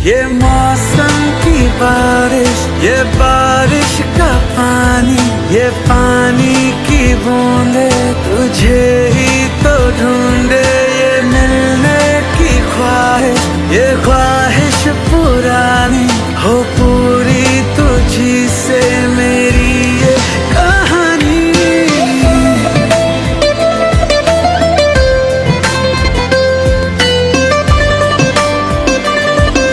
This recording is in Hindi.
ये मौसम की बारिश, ये बारिश का पानी, ये पानी की बूंदे तुझे ही तो ढूंढे। ये मिलने की ख्वाहिश, ये ख्वाहिश पुरानी हो पूरी तुझी से।